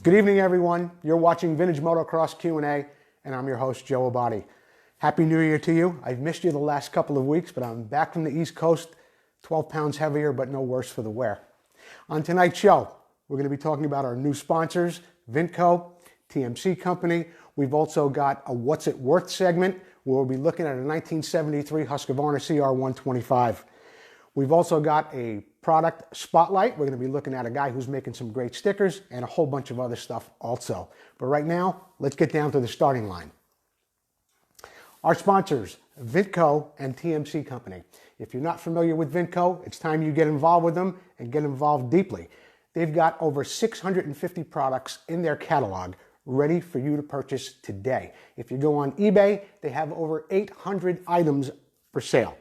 Good evening, everyone. You're watching Vintage Motocross Q&A, and I'm your host, Joe Abadi. Happy New Year to you. I've missed you the last couple of weeks, but I'm back from the East Coast, 12 pounds heavier, but no worse for the wear. On tonight's show, we're going to be talking about our new sponsors, VINCO, TMC Company. We've also got a What's It Worth segment, where we'll be looking at a 1973 Husqvarna CR125. We've also got a product spotlight. We're going to be looking at a guy who's making some great stickers and a whole bunch of other stuff also. But right now, let's get down to the starting line. Our sponsors, VINCO and TMC Company. If you're not familiar with VINCO, it's time you get involved with them and get involved deeply. They've got over 650 products in their catalog ready for you to purchase today. If you go on eBay, they have over 800 items for sale.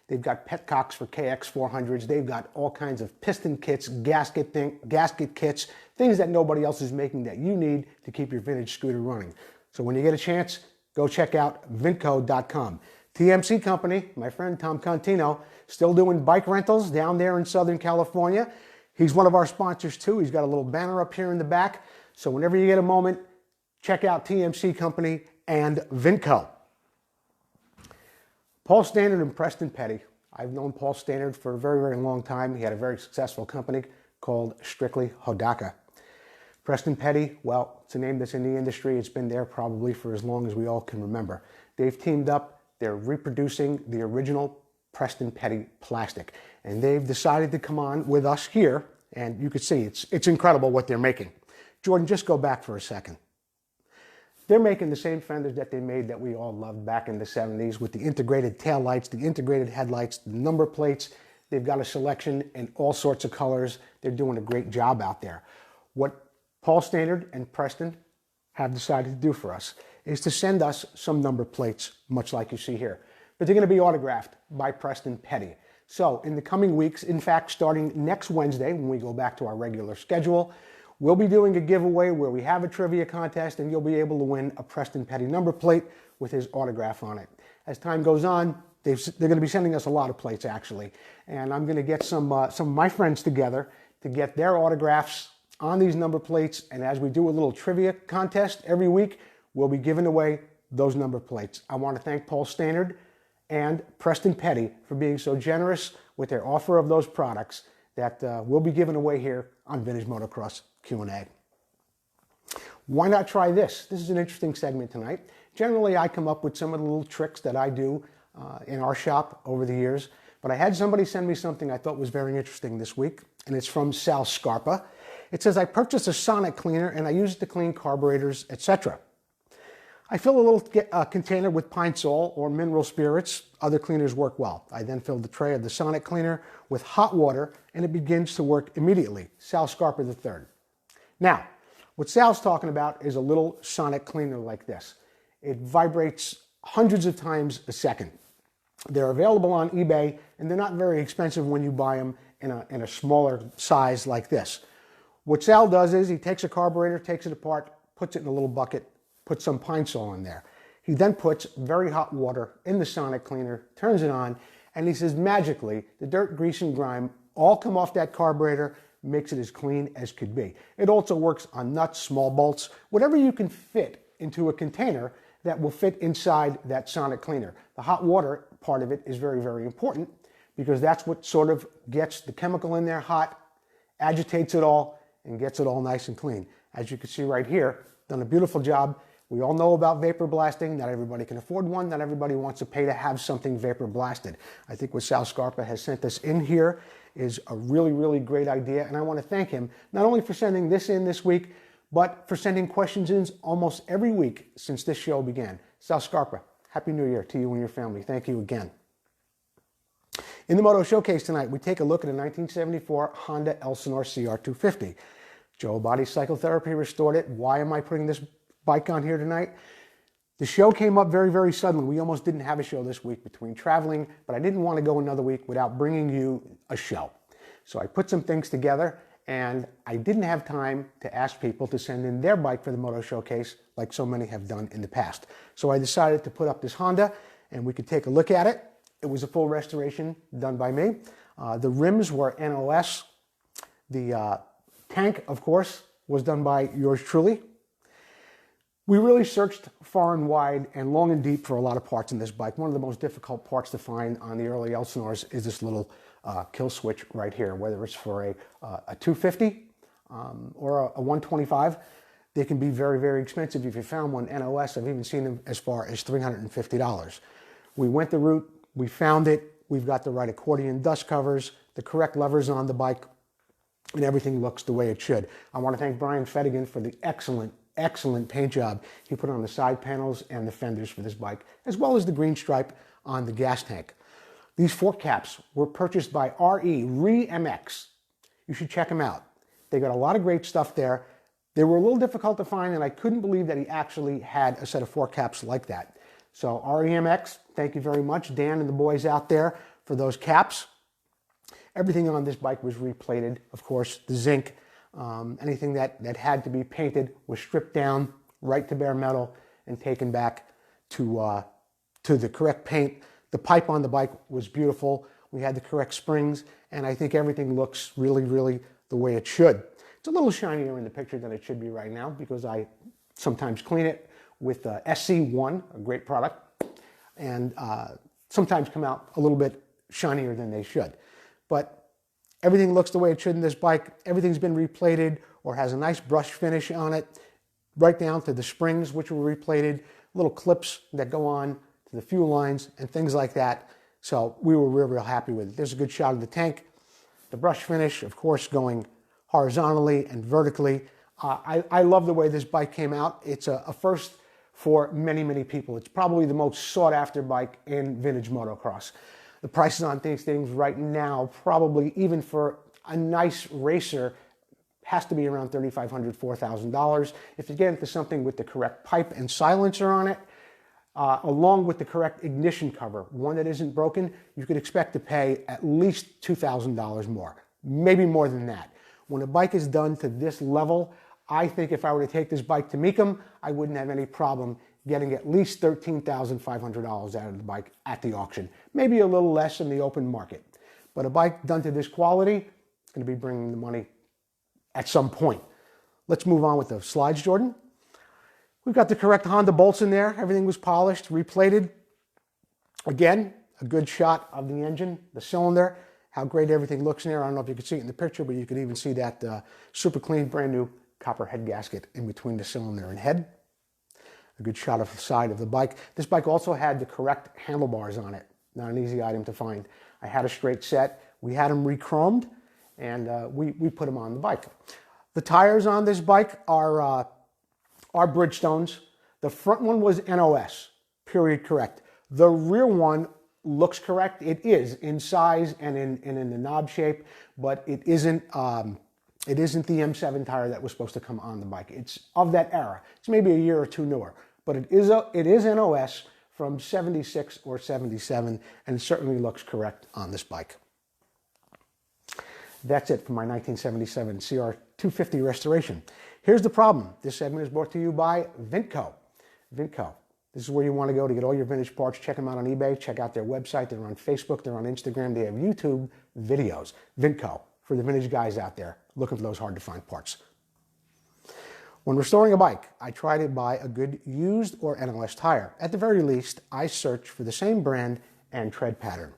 They've got petcocks for KX400s. They've got all kinds of piston kits, gasket kits, things that nobody else is making that you need to keep your vintage scooter running. So when you get a chance, go check out vinco.com. TMC Company, my friend Tom Contino, still doing bike rentals down there in Southern California. He's one of our sponsors too. He's got a little banner up here in the back. So whenever you get a moment, check out TMC Company and VINCO. Paul Stannard and Preston Petty. I've known Paul Stannard for a very, very long time. He had a very successful company called Strictly Hodaka. Preston Petty, well, it's a name that's in the industry. It's been there probably for as long as we all can remember. They've teamed up. They're reproducing the original Preston Petty plastic. And they've decided to come on with us here. And you can see it's incredible what they're making. Jordan, just go back for a second. They're making the same fenders that they made that we all loved back in the 70s with the integrated tail lights, the integrated headlights, the number plates. They've got a selection in all sorts of colors. They're doing a great job out there. What Paul Stannard and Preston have decided to do for us is to send us some number plates, much like you see here. But they're going to be autographed by Preston Petty. So in the coming weeks, in fact, starting next Wednesday, when we go back to our regular schedule, we'll be doing a giveaway where we have a trivia contest and you'll be able to win a Preston Petty number plate with his autograph on it. As time goes on, they're going to be sending us a lot of plates actually. And I'm going to get some of my friends together to get their autographs on these number plates. And as we do a little trivia contest every week, we'll be giving away those number plates. I want to thank Paul Stannard and Preston Petty for being so generous with their offer of those products that we'll be giving away here on Vintage Motocross Q&A. Why not try this? This is an interesting segment tonight. Generally, I come up with some of the little tricks that I do in our shop over the years, but I had somebody send me something I thought was very interesting this week, and it's from Sal Scarpa. It says, I purchased a sonic cleaner and I use it to clean carburetors, etc. I fill a little container with pine sol or mineral spirits. Other cleaners work well. I then fill the tray of the sonic cleaner with hot water and it begins to work immediately. Sal Scarpa III. Now, what Sal's talking about is a little sonic cleaner like this. It vibrates hundreds of times a second. They're available on eBay and they're not very expensive when you buy them in a smaller size like this. What Sal does is he takes a carburetor, takes it apart, puts it in a little bucket, puts some pine sol in there. He then puts very hot water in the sonic cleaner, turns it on, and he says magically the dirt, grease, and grime all come off that carburetor, makes it as clean as could be. It also works on nuts, small bolts, whatever you can fit into a container that will fit inside that sonic cleaner. The hot water part of it is very, very important because that's what sort of gets the chemical in there hot, agitates it all, and gets it all nice and clean. As you can see right here, done a beautiful job. We all know about vapor blasting. Not everybody can afford one. Not everybody wants to pay to have something vapor blasted. I think what Sal Scarpa has sent us in here is a really, really great idea. And I want to thank him not only for sending this in this week, but for sending questions in almost every week since this show began. Sal Scarpa, Happy New Year to you and your family. Thank you again. In the Moto Showcase tonight, we take a look at a 1974 Honda Elsinore CR250. Joe Abadi Cycle Therapy restored it. Why am I putting this bike on here tonight? The show came up very, very suddenly. We almost didn't have a show this week between traveling, but I didn't want to go another week without bringing you a show. So I put some things together, and I didn't have time to ask people to send in their bike for the Moto Showcase like so many have done in the past. So I decided to put up this Honda, and we could take a look at it. It was a full restoration done by me. The rims were NOS. The tank, of course, was done by yours truly. We really searched far and wide and long and deep for a lot of parts in this bike. One of the most difficult parts to find on the early Elsinores is this little kill switch right here, whether it's for a 250 or a 125. They can be very, very expensive. If you found one NOS, I've even seen them as far as $350. We went the route, we found it, we've got the right accordion dust covers, the correct levers on the bike, and everything looks the way it should. I want to thank Brian Fettigan for the excellent paint job he put on the side panels and the fenders for this bike, as well as the green stripe on the gas tank. These fork caps were purchased by Vmxq. You should check them out. They got a lot of great stuff there. They were a little difficult to find, and I couldn't believe that he actually had a set of fork caps like that. So Vmxq, thank you very much, Dan and the boys out there, for those caps. Everything on this bike was replated. Of course, the zinc, anything that had to be painted was stripped down right to bare metal and taken back to the correct paint. The pipe on the bike was beautiful. We had the correct springs, and I think everything looks really, really the way it should. It's a little shinier in the picture than it should be right now because I sometimes clean it with SC1, a great product, and sometimes come out a little bit shinier than they should. But everything looks the way it should in this bike. Everything's been replated or has a nice brush finish on it, right down to the springs, which were replated, little clips that go on to the fuel lines and things like that. So we were real, real happy with it. There's a good shot of the tank. The brush finish, of course, going horizontally and vertically. I love the way this bike came out. It's a first for many, many people. It's probably the most sought after bike in vintage motocross. The prices on these things right now, probably even for a nice racer, has to be around $3,500, $4,000. If you get into something with the correct pipe and silencer on it, along with the correct ignition cover, one that isn't broken, you could expect to pay at least $2,000 more, maybe more than that. When a bike is done to this level, I think if I were to take this bike to Mecum, I wouldn't have any problem getting at least $13,500 out of the bike at the auction. Maybe a little less in the open market. But a bike done to this quality, it's going to be bringing the money at some point. Let's move on with the slides, Jordan. We've got the correct Honda bolts in there. Everything was polished, replated. Again, a good shot of the engine, the cylinder, how great everything looks in there. I don't know if you can see it in the picture, but you can even see that super clean, brand new copper head gasket in between the cylinder and head. A good shot of the side of the bike. This bike also had the correct handlebars on it. Not an easy item to find. I had a straight set. We had them re-chromed, and we put them on the bike. The tires on this bike are Bridgestones. The front one was NOS, period, correct. The rear one looks correct. It is in size and in the knob shape, but it isn't the M7 tire that was supposed to come on the bike. It's of that era. It's maybe a year or two newer, but it is NOS from 76 or 77, and it certainly looks correct on this bike. That's it for my 1977 CR250 restoration. Here's the problem. This segment is brought to you by VINCO. VINCO. This is where you want to go to get all your vintage parts. Check them out on eBay. Check out their website. They're on Facebook. They're on Instagram. They have YouTube videos. VINCO, for the vintage guys out there looking for those hard-to-find parts. When restoring a bike, I try to buy a good used or NOS tire. At the very least, I search for the same brand and tread pattern.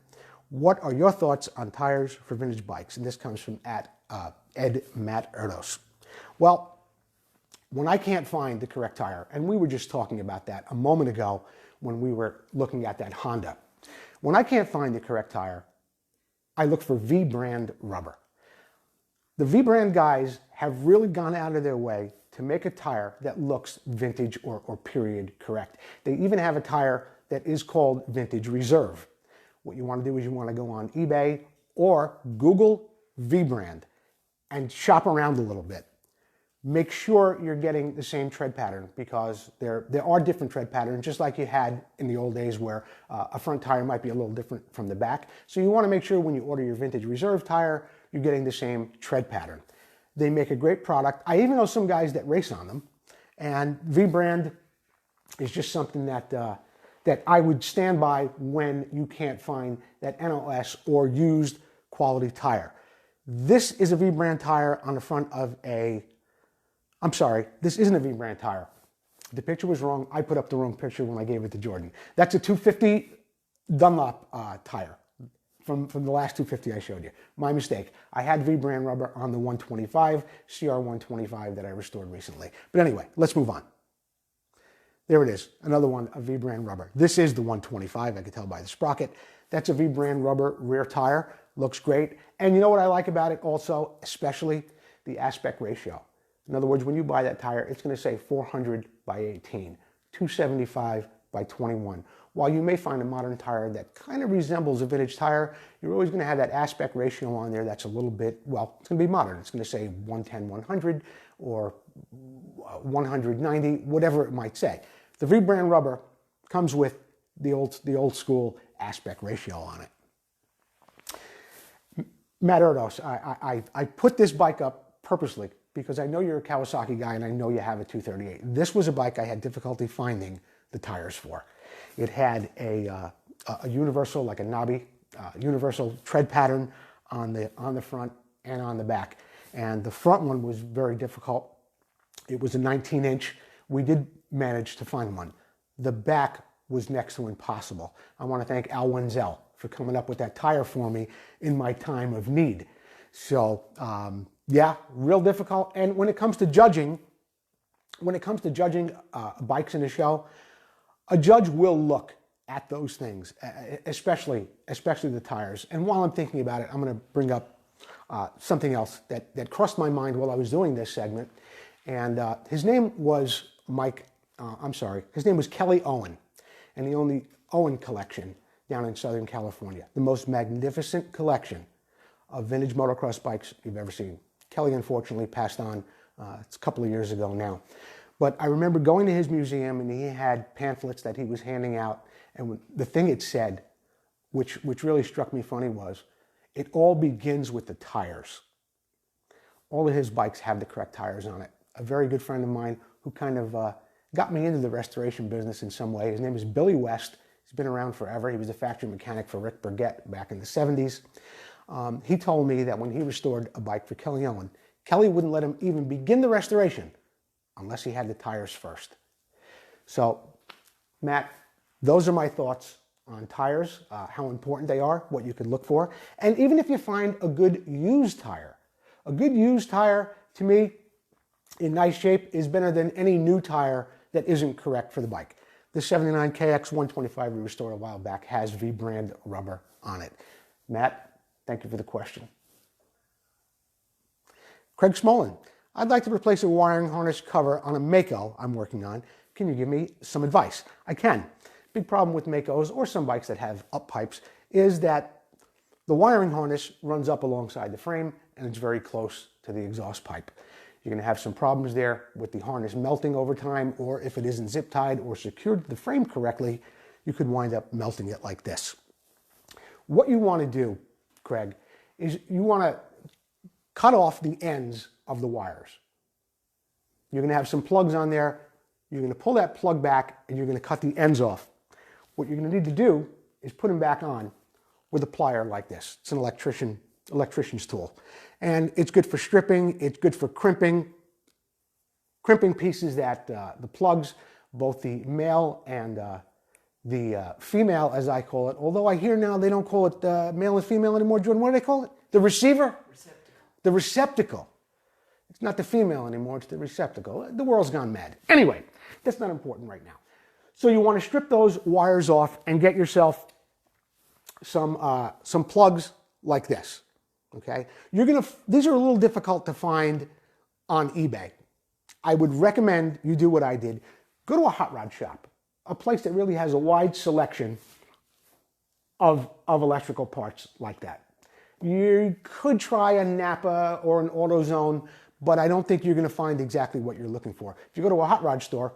What are your thoughts on tires for vintage bikes? And this comes from Ed Matt Erdos. Well, when I can't find the correct tire, and we were just talking about that a moment ago when we were looking at that Honda. When I can't find the correct tire, I look for V brand rubber. The V brand guys have really gone out of their way to make a tire that looks vintage or period correct. They even have a tire that is called Vintage Reserve. What you want to do is you want to go on eBay or Google V brand and shop around a little bit. Make sure you're getting the same tread pattern, because there are different tread patterns, just like you had in the old days where a front tire might be a little different from the back. So you want to make sure when you order your Vintage Reserve tire, you're getting the same tread pattern. They make a great product. I even know some guys that race on them, and V brand is just something that I would stand by when you can't find that NOS or used quality tire. This is a V brand tire on the front of a I'm sorry, this isn't a V-brand tire. The picture was wrong. I put up the wrong picture when I gave it to Jordan. That's a 250 Dunlop tire from the last 250 I showed you. My mistake. I had V-brand rubber on the 125, CR125 that I restored recently. But anyway, let's move on. There it is, another one of V-brand rubber. This is the 125, I can tell by the sprocket. That's a V-brand rubber rear tire. Looks great. And you know what I like about it also, especially the aspect ratio. In other words, when you buy that tire, it's going to say 400 by 18, 275 by 21. While you may find a modern tire that kind of resembles a vintage tire, you're always going to have that aspect ratio on there that's a little bit, well, it's going to be modern. It's going to say 110, 100 or 190, whatever it might say. The V-brand rubber comes with the old school aspect ratio on it. Matt Erdos, I put this bike up purposely because I know you're a Kawasaki guy and I know you have a 238. This was a bike I had difficulty finding the tires for. It had a universal, like a knobby, universal tread pattern on the front and on the back. And the front one was very difficult. It was a 19-inch. We did manage to find one. The back was next to impossible. I want to thank Al Wenzel for coming up with that tire for me in my time of need. So yeah, real difficult. And when it comes to judging, bikes in a show, a judge will look at those things, especially the tires. And while I'm thinking about it, I'm going to bring up something else that crossed my mind while I was doing this segment. And his name was his name was Kelly Owen, and he owned the Owen collection down in Southern California, the most magnificent collection of vintage motocross bikes you've ever seen. Kelly unfortunately passed on, it's a couple of years ago now. But I remember going to his museum and he had pamphlets that he was handing out, and the thing it said, which really struck me funny, was, it all begins with the tires. All of his bikes have the correct tires on it. A very good friend of mine who kind of got me into the restoration business in some way. His name is Billy West. He's been around forever. He was a factory mechanic for Rick Burgett back in the 70s. He told me that when he restored a bike for Kelly Owen, Kelly wouldn't let him even begin the restoration unless he had the tires first. So, Matt, those are my thoughts on tires, how important they are, what you could look for. And even if you find a good used tire to me, in nice shape, is better than any new tire that isn't correct for the bike. The 79 KX 125 we restored a while back has V-brand rubber on it. Matt, thank you for the question. Craig Smolin, I'd like to replace a wiring harness cover on a Mako I'm working on. Can you give me some advice? I can. Big problem with Makos or some bikes that have up pipes is that the wiring harness runs up alongside the frame and it's very close to the exhaust pipe. You're going to have some problems there with the harness melting over time, or if it isn't zip tied or secured to the frame correctly, you could wind up melting it like this. What you want to do, Craig, is you want to cut off the ends of the wires. You're going to have some plugs on there. You're going to pull that plug back and you're going to cut the ends off. What you're going to need to do is put them back on with a plier like this. It's an electrician's tool. And it's good for stripping, it's good for crimping pieces that the plugs, both the male and the female, as I call it, although I hear now they don't call it male and female anymore. Jordan, what do they call it? The receiver? Receptacle. The receptacle. It's not the female anymore, it's the receptacle. The world's gone mad. Anyway, that's not important right now. So you want to strip those wires off and get yourself some plugs like this. Okay, these are a little difficult to find on eBay. I would recommend you do what I did. Go to a hot rod shop, a place that really has a wide selection of electrical parts like that. You could try a Napa or an AutoZone, but I don't think you're going to find exactly what you're looking for. If you go to a hot rod store,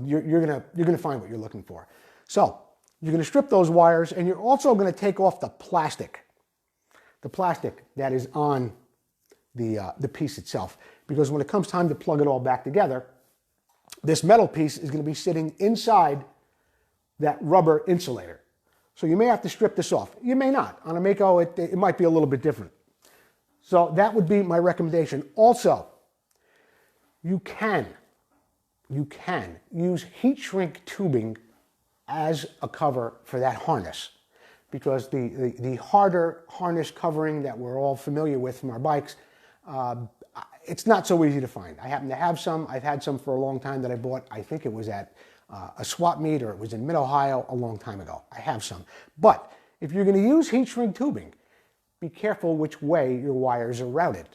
you're going to find what you're looking for. So you're going to strip those wires, and you're also going to take off the plastic that is on the piece itself. Because when it comes time to plug it all back together, this metal piece is going to be sitting inside that rubber insulator. So you may have to strip this off. You may not. On a Mako, it might be a little bit different. So that would be my recommendation. Also, you can use heat shrink tubing as a cover for that harness, because the harder harness covering that we're all familiar with from our bikes, it's not so easy to find. I happen to have some. I've had some for a long time that I bought. I think it was at a swap meet, or it was in Mid-Ohio a long time ago. I have some. But if you're going to use heat shrink tubing, be careful which way your wires are routed,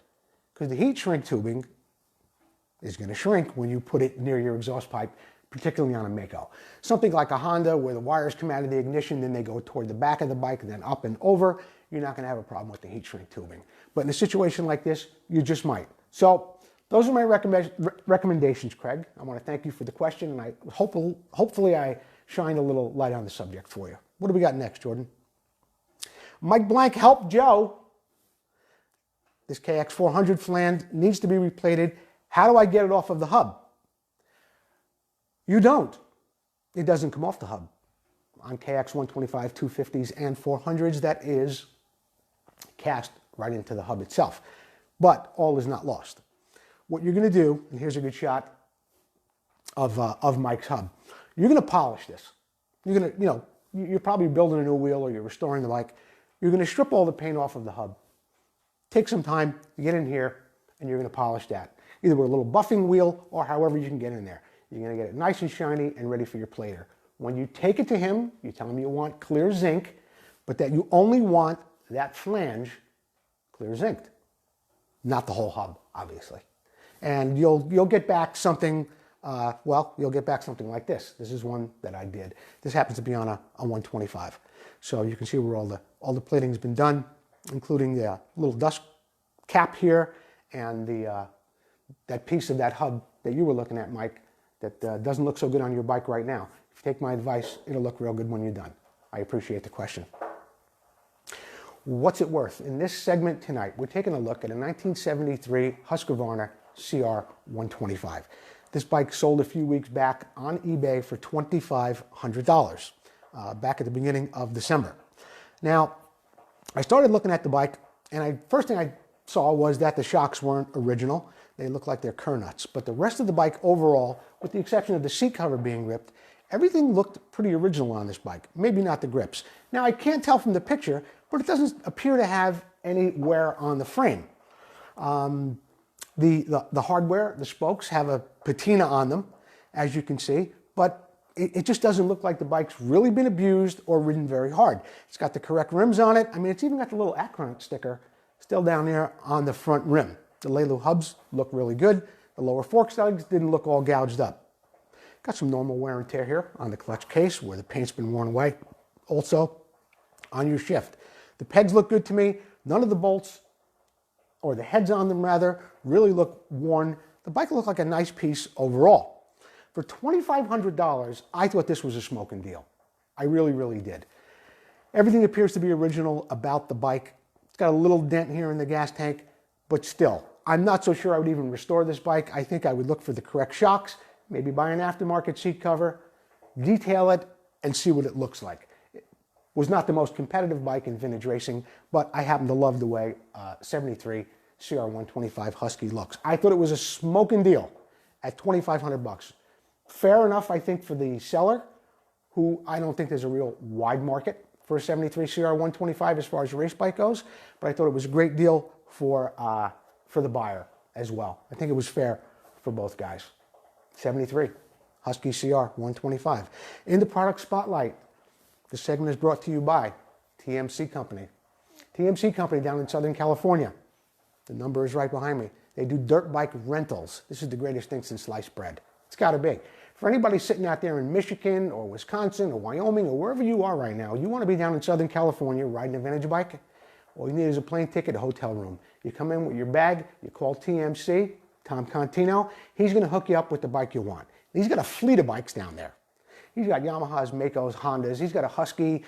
because the heat shrink tubing is going to shrink when you put it near your exhaust pipe, particularly on a Mako. Something like a Honda, where the wires come out of the ignition, then they go toward the back of the bike, and then up and over, you're not going to have a problem with the heat shrink tubing. But in a situation like this, you just might. So those are my recommendations, Craig. I want to thank you for the question, and hopefully I shined a little light on the subject for you. What do we got next, Jordan? Mike Blank, help Joe. This KX400 flange needs to be replated. How do I get it off of the hub? You don't. It doesn't come off the hub. On KX125, 250s, and 400s, that is cast right into the hub itself. But all is not lost. What you're going to do, and here's a good shot of Mike's hub. You're going to polish this. You're going to, you're probably building a new wheel, or you're restoring the bike. You're going to strip all the paint off of the hub. Take some time to get in here, and you're going to polish that, either with a little buffing wheel or however you can get in there. You're going to get it nice and shiny and ready for your plater. When you take it to him, you tell him you want clear zinc, but that you only want that flange clear zinced, not the whole hub, obviously. And you'll get back something. You'll get back something like this. This is one that I did. This happens to be on a 125, so you can see where all the plating's been done, including the little dust cap here and that piece of that hub that you were looking at, Mike, that doesn't look so good on your bike right now. If you take my advice, it'll look real good when you're done. I appreciate the question. What's it worth? In this segment tonight, we're taking a look at a 1973 Husqvarna CR125. This bike sold a few weeks back on eBay for $2,500 back at the beginning of December. Now, I started looking at the bike, and first thing I saw was that the shocks weren't original. They look like they're Kernuts. But the rest of the bike overall, with the exception of the seat cover being ripped, everything looked pretty original on this bike. Maybe not the grips. Now, I can't tell from the picture, but it doesn't appear to have any wear on the frame. The hardware, the spokes, have a patina on them, as you can see, but it just doesn't look like the bike's really been abused or ridden very hard. It's got the correct rims on it. I mean, it's even got the little Acron sticker still down there on the front rim. The Lelu hubs look really good. The lower fork studs didn't look all gouged up. Got some normal wear and tear here on the clutch case where the paint's been worn away. Also, on your shift. The pegs look good to me. None of the bolts, or the heads on them rather, really look worn. The bike looked like a nice piece overall. For $2,500, I thought this was a smoking deal. I really, really did. Everything appears to be original about the bike. It's got a little dent here in the gas tank, but still, I'm not so sure I would even restore this bike. I think I would look for the correct shocks, maybe buy an aftermarket seat cover, detail it, and see what it looks like. It was not the most competitive bike in vintage racing, but I happen to love the way 73 CR125 Husky looks. I thought it was a smoking deal at $2,500. Fair enough, I think, for the seller, who I don't think there's a real wide market for a 73 CR125 as far as a race bike goes, but I thought it was a great deal for the buyer as well. I think it was fair for both guys. 73 Husky CR125. In the product spotlight, the segment is brought to you by TMC Company. TMC Company down in Southern California. The number is right behind me. They do dirt bike rentals. This is the greatest thing since sliced bread. It's got to be. For anybody sitting out there in Michigan or Wisconsin or Wyoming or wherever you are right now, you want to be down in Southern California riding a vintage bike, all you need is a plane ticket, a hotel room. You come in with your bag, you call TMC, Tom Contino. He's going to hook you up with the bike you want. He's got a fleet of bikes down there. He's got Yamahas, Makos, Hondas. He's got a Husky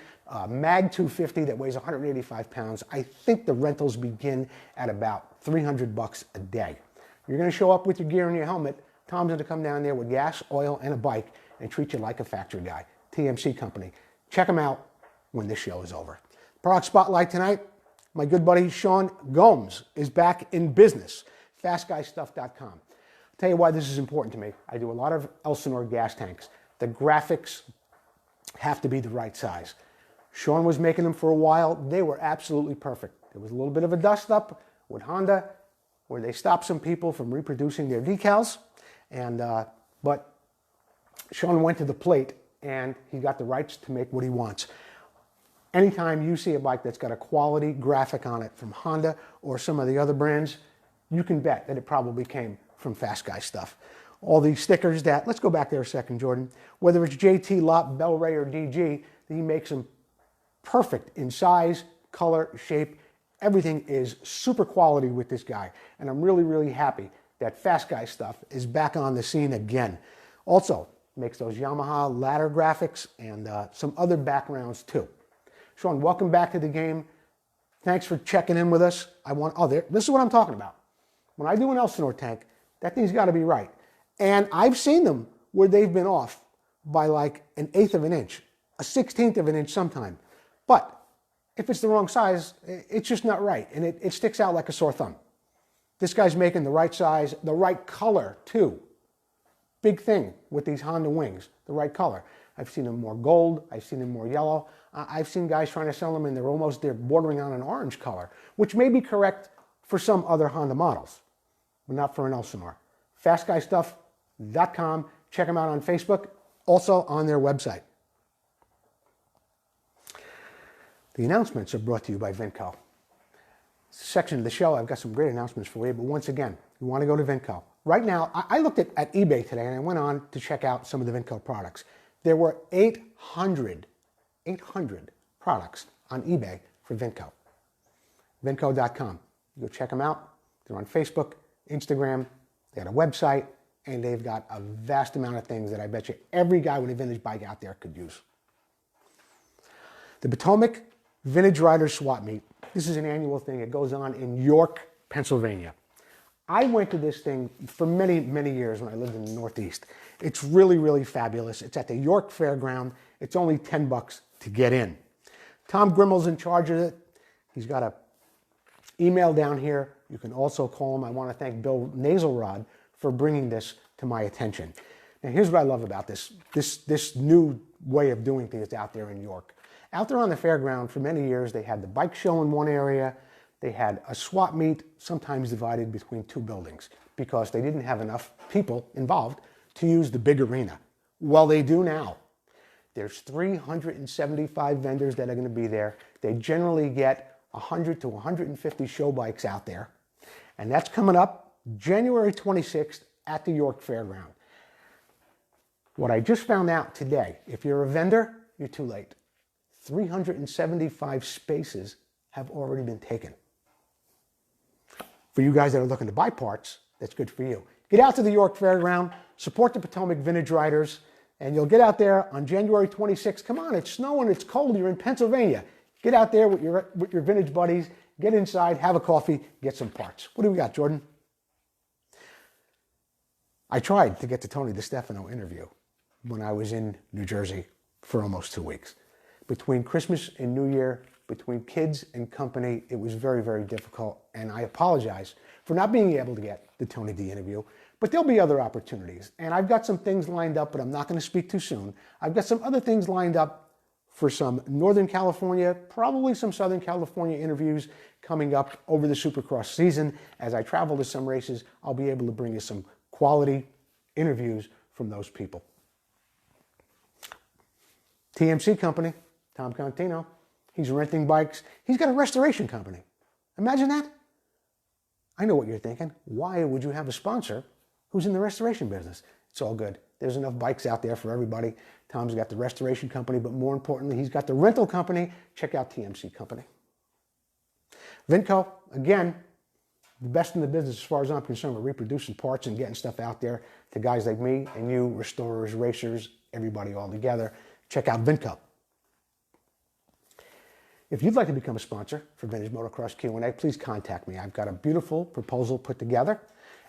Mag 250 that weighs 185 pounds. I think the rentals begin at about $300 a day. You're going to show up with your gear and your helmet. Tom's going to come down there with gas, oil, and a bike and treat you like a factory guy. TMC Company. Check them out when this show is over. Product Spotlight tonight, my good buddy Sean Gomes is back in business. FastGuyStuff.com. tell you why this is important to me. I do a lot of Elsinore gas tanks. The graphics have to be the right size. Sean was making them for a while. They were absolutely perfect. There was a little bit of a dust up with Honda where they stopped some people from reproducing their decals. But Sean went to the plate and he got the rights to make what he wants. Anytime you see a bike that's got a quality graphic on it from Honda or some of the other brands, you can bet that it probably came from Fast Guy stuff. All these stickers that, let's go back there a second, Jordan. Whether it's JT, Lop, Bel-Ray, or DG, he makes them perfect in size, color, shape. Everything is super quality with this guy. And I'm really, really happy that Fast Guy stuff is back on the scene again. Also, makes those Yamaha ladder graphics and some other backgrounds too. Sean, welcome back to the game. Thanks for checking in with us. This is what I'm talking about. When I do an Elsinore tank, that thing's got to be right. And I've seen them where they've been off by like 1/8 of an inch, a 1/16 of an inch sometime. But if it's the wrong size, it's just not right. And it sticks out like a sore thumb. This guy's making the right size, the right color too. Big thing with these Honda wings, the right color. I've seen them more gold. I've seen them more yellow. I've seen guys trying to sell them and they're bordering on an orange color, which may be correct for some other Honda models, but not for an Elsinore. FastGuyStuff.com. Check them out on Facebook, also on their website. The announcements are brought to you by VINCO. Section of the show, I've got some great announcements for you, but once again, you want to go to VINCO. Right now, I looked at eBay today and I went on to check out some of the VINCO products. There were 800 products on eBay for VINCO. VINCO.com. You go check them out. They're on Facebook, Instagram, they got a website, and they've got a vast amount of things that I bet you every guy with a vintage bike out there could use. The Potomac Vintage Riders Swap Meet. This is an annual thing. It goes on in York, Pennsylvania. I went to this thing for many, many years when I lived in the Northeast. It's really, really fabulous. It's at the York Fairground. It's only $10 to get in. Tom Grimmel's in charge of it. He's got an email down here. You can also call him. I want to thank Bill Naselrod for bringing this to my attention. Now, here's what I love about this new way of doing things out there in York. Out there on the fairground for many years, they had the bike show in one area. They had a swap meet, sometimes divided between two buildings, because they didn't have enough people involved to use the big arena. Well, they do now. There's 375 vendors that are going to be there. They generally get 100 to 150 show bikes out there. And that's coming up January 26th at the York Fairground. What I just found out today, if you're a vendor, you're too late. 375 spaces have already been taken. For you guys that are looking to buy parts, that's good for you. Get out to the York Fairground, support the Potomac Vintage Riders, and you'll get out there on January 26th. Come on, it's snowing, it's cold, you're in Pennsylvania. Get out there with your vintage buddies, get inside, have a coffee, get some parts. What do we got, Jordan? I tried to get the Tony Stefano interview when I was in New Jersey for almost 2 weeks. Between Christmas and New Year, between kids and company, it was very, very difficult, and I apologize for not being able to get the Tony D interview, but there'll be other opportunities, and I've got some things lined up, but I'm not going to speak too soon. I've got some other things lined up for some Northern California, probably some Southern California interviews coming up over the Supercross season. As I travel to some races, I'll be able to bring you some quality interviews from those people. TMC Company, Tom Contino. He's renting bikes. He's got a restoration company. Imagine that. I know what you're thinking. Why would you have a sponsor who's in the restoration business? It's all good. There's enough bikes out there for everybody. Tom's got the restoration company, but more importantly, he's got the rental company. Check out TMC Company. VINCO, again, the best in the business as far as I'm concerned with reproducing parts and getting stuff out there to guys like me and you, restorers, racers, everybody all together. Check out VINCO. If you'd like to become a sponsor for Vintage Motocross Q&A, please contact me. I've got a beautiful proposal put together,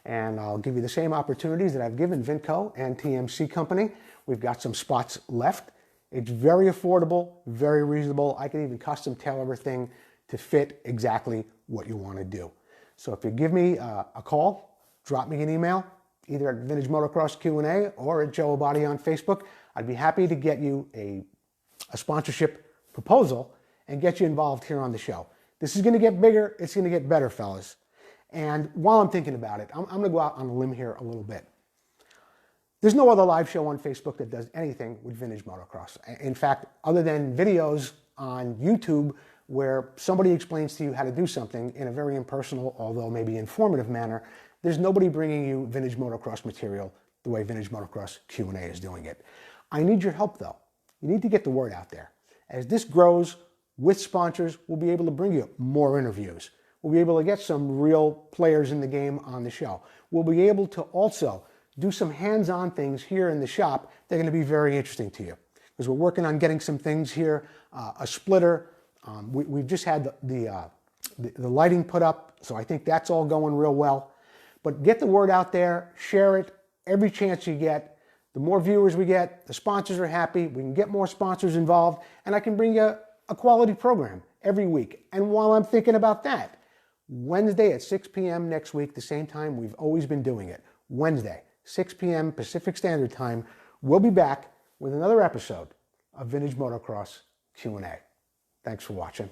and I'll give you the same opportunities that I've given VINCO and TMC Company. We've got some spots left. It's very affordable, very reasonable. I can even custom tailor everything to fit exactly what you want to do. So if you give me a call, drop me an email, either at Vintage Motocross Q&A or at Joe Abadi on Facebook. I'd be happy to get you a sponsorship proposal and get you involved here on the show. This is going to get bigger. It's going to get better, fellas. And while I'm thinking about it, I'm going to go out on a limb here a little bit. There's no other live show on Facebook that does anything with vintage motocross. In fact, other than videos on YouTube where somebody explains to you how to do something in a very impersonal, although maybe informative manner, there's nobody bringing you vintage motocross material the way Vintage Motocross Q&A is doing it. I need your help though. You need to get the word out there. As this grows with sponsors, we'll be able to bring you more interviews. We'll be able to get some real players in the game on the show. We'll be able to also do some hands-on things here in the shop that are going to be very interesting to you. Because we're working on getting some things here, a splitter. We've just had the lighting put up, so I think that's all going real well. But get the word out there, share it every chance you get. The more viewers we get, the sponsors are happy, we can get more sponsors involved, and I can bring you a quality program every week. And while I'm thinking about that, Wednesday at 6 p.m. next week, the same time we've always been doing it. Wednesday, 6 p.m. Pacific Standard Time, we'll be back with another episode of Vintage Motocross Q&A. Thanks for watching.